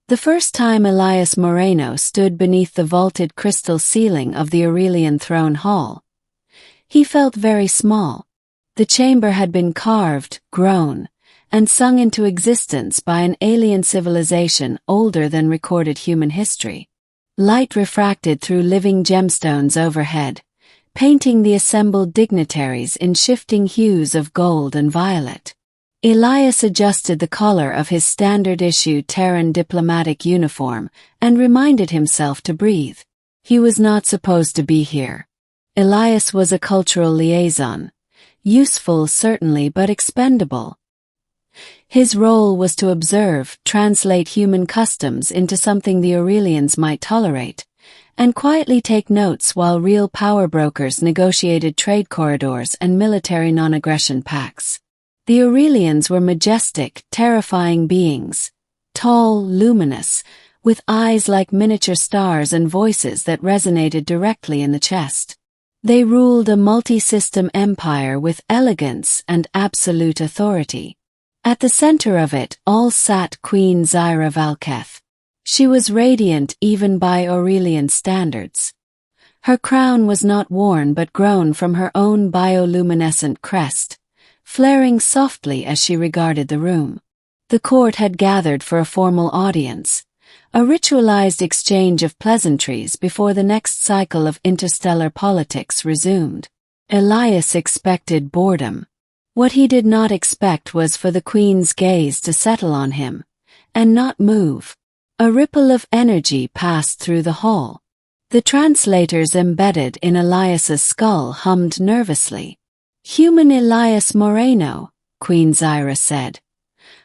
The first time Elias Moreno stood beneath the vaulted crystal ceiling of the Aurelian throne hall, he felt very small. The chamber had been carved, grown, and sung into existence by an alien civilization older than recorded human history. Light refracted through living gemstones overhead, painting the assembled dignitaries in shifting hues of gold and violet. Elias adjusted the collar of his standard-issue Terran diplomatic uniform and reminded himself to breathe. He was not supposed to be here. Elias was a cultural liaison, useful certainly but expendable. His role was to observe, translate human customs into something the Aurelians might tolerate, and quietly take notes while real power brokers negotiated trade corridors and military non-aggression pacts. The Aurelians were majestic, terrifying beings, tall, luminous, with eyes like miniature stars and voices that resonated directly in the chest. They ruled a multi-system empire with elegance and absolute authority. At the center of it all sat Queen Zyra Valketh. She was radiant even by Aurelian standards. Her crown was not worn but grown from her own bioluminescent crest, flaring softly as she regarded the room. The court had gathered for a formal audience, a ritualized exchange of pleasantries before the next cycle of interstellar politics resumed. Elias expected boredom. What he did not expect was for the Queen's gaze to settle on him, and not move. A ripple of energy passed through the hall. The translators embedded in Elias's skull hummed nervously. "Human Elias Moreno," Queen Zyra said,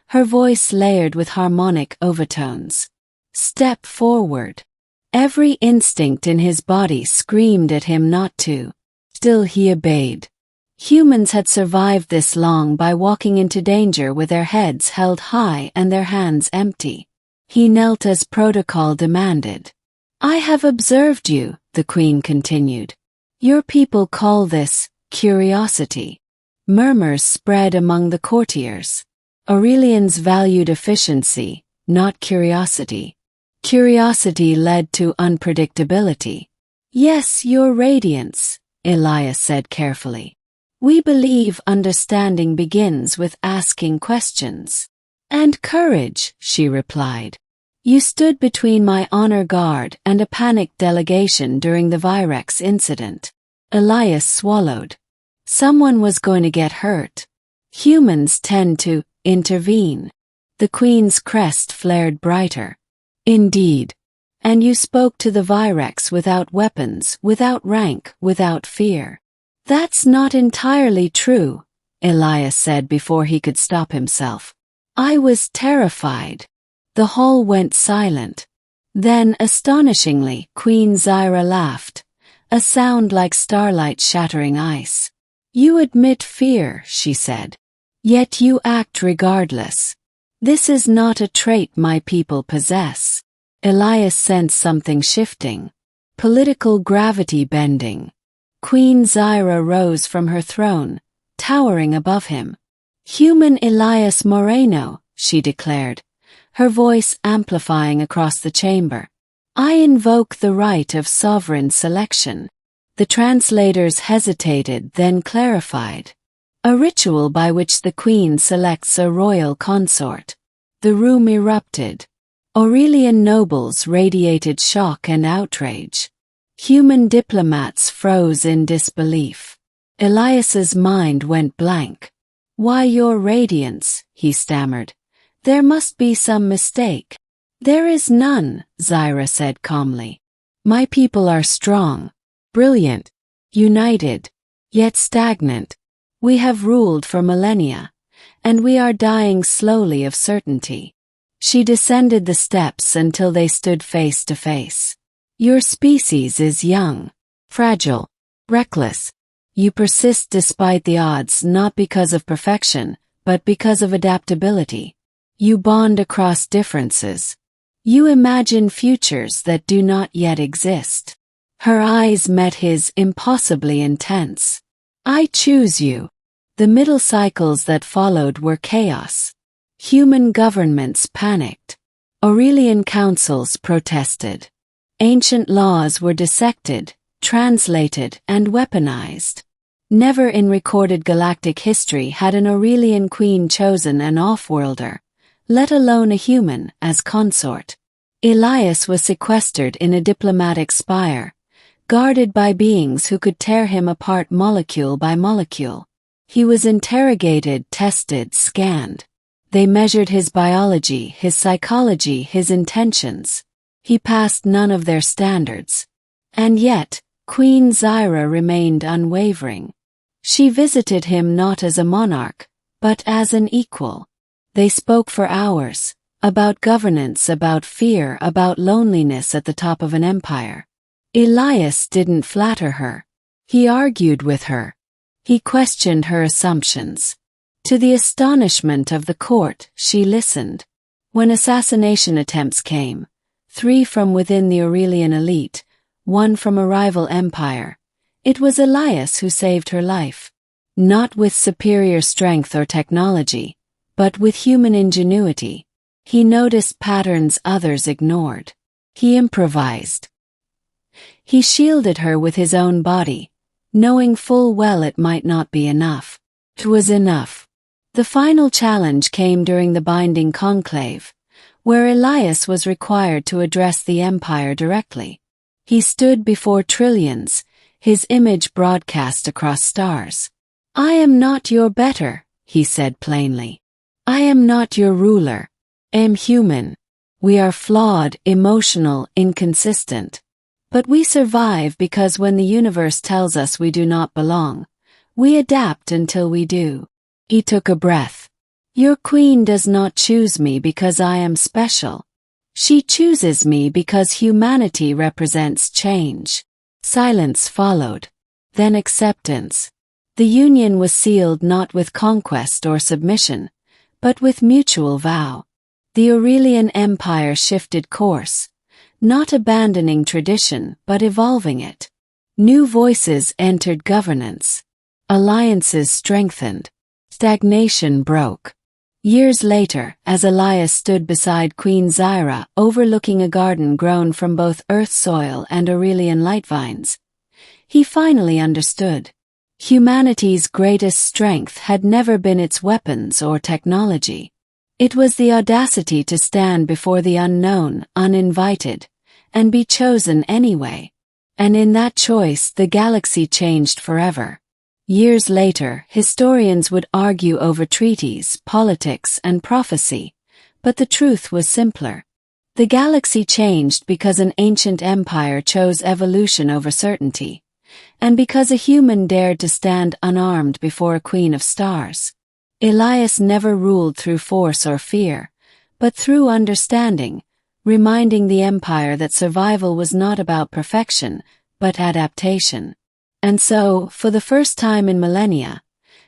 her voice layered with harmonic overtones. "Step forward." Every instinct in his body screamed at him not to. Still he obeyed. Humans had survived this long by walking into danger with their heads held high and their hands empty. He knelt as protocol demanded. "I have observed you," the Queen continued. "Your people call this curiosity." Murmurs spread among the courtiers. Aurelians valued efficiency, not curiosity. Curiosity led to unpredictability. "Yes, your radiance," Elias said carefully. "We believe understanding begins with asking questions." "And courage," she replied. "You stood between my honor guard and a panicked delegation during the Virex incident." Elias swallowed. Someone was going to get hurt. Humans tend to intervene. The Queen's crest flared brighter. "Indeed. And you spoke to the Virex without weapons, without rank, without fear." "That's not entirely true," Elias said before he could stop himself. "I was terrified." The hall went silent. Then, astonishingly, Queen Zyra laughed, a sound like starlight shattering ice. "You admit fear," she said. "Yet you act regardless. This is not a trait my people possess." Elias sensed something shifting. Political gravity bending. Queen Zyra rose from her throne, towering above him. "Human Elias Moreno," she declared, her voice amplifying across the chamber. "I invoke the right of sovereign selection." The translators hesitated, then clarified. "A ritual by which the Queen selects a royal consort." The room erupted. Aurelian nobles radiated shock and outrage. Human diplomats froze in disbelief. Elias's mind went blank. "Why your radiance?" he stammered. "There must be some mistake." "There is none," Zyra said calmly. "My people are strong, brilliant, united, yet stagnant. We have ruled for millennia, and we are dying slowly of certainty." She descended the steps until they stood face to face. "Your species is young, fragile, reckless. You persist despite the odds not because of perfection, but because of adaptability. You bond across differences. You imagine futures that do not yet exist." Her eyes met his, impossibly intense. "I choose you." The middle cycles that followed were chaos. Human governments panicked. Aurelian councils protested. Ancient laws were dissected, translated, and weaponized. Never in recorded galactic history had an Aurelian queen chosen an off-worlder, let alone a human, as consort. Elias was sequestered in a diplomatic spire, guarded by beings who could tear him apart molecule by molecule. He was interrogated, tested, scanned. They measured his biology, his psychology, his intentions. He passed none of their standards. And yet, Queen Zyra remained unwavering. She visited him not as a monarch, but as an equal. They spoke for hours, about governance, about fear, about loneliness at the top of an empire. Elias didn't flatter her. He argued with her. He questioned her assumptions. To the astonishment of the court, she listened. When assassination attempts came, 3 from within the Aurelian elite, 1 from a rival empire, it was Elias who saved her life. Not with superior strength or technology, but with human ingenuity. He noticed patterns others ignored. He improvised. He shielded her with his own body, knowing full well it might not be enough. It was enough. The final challenge came during the binding conclave, where Elias was required to address the empire directly. He stood before trillions, his image broadcast across stars. "I am not your better," he said plainly. "I am not your ruler. I am human. We are flawed, emotional, inconsistent. But we survive because when the universe tells us we do not belong, we adapt until we do." He took a breath. "Your queen does not choose me because I am special. She chooses me because humanity represents change." Silence followed. Then acceptance. The union was sealed not with conquest or submission, but with mutual vow. The Aurelian Empire shifted course, not abandoning tradition but evolving it. New voices entered governance. Alliances strengthened. Stagnation broke. Years later, as Elias stood beside Queen Zyra, overlooking a garden grown from both earth soil and Aurelian light vines, he finally understood. Humanity's greatest strength had never been its weapons or technology. It was the audacity to stand before the unknown, uninvited, and be chosen anyway. And in that choice, the galaxy changed forever. Years later, historians would argue over treaties, politics, and prophecy, but the truth was simpler. The galaxy changed because an ancient empire chose evolution over certainty, and because a human dared to stand unarmed before a queen of stars. Elias never ruled through force or fear, but through understanding, reminding the empire that survival was not about perfection, but adaptation. And so, for the first time in millennia,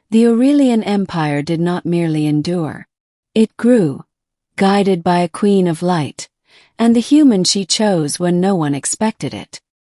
the Aurelian Empire did not merely endure. It grew, guided by a queen of light, and the human she chose when no one expected it.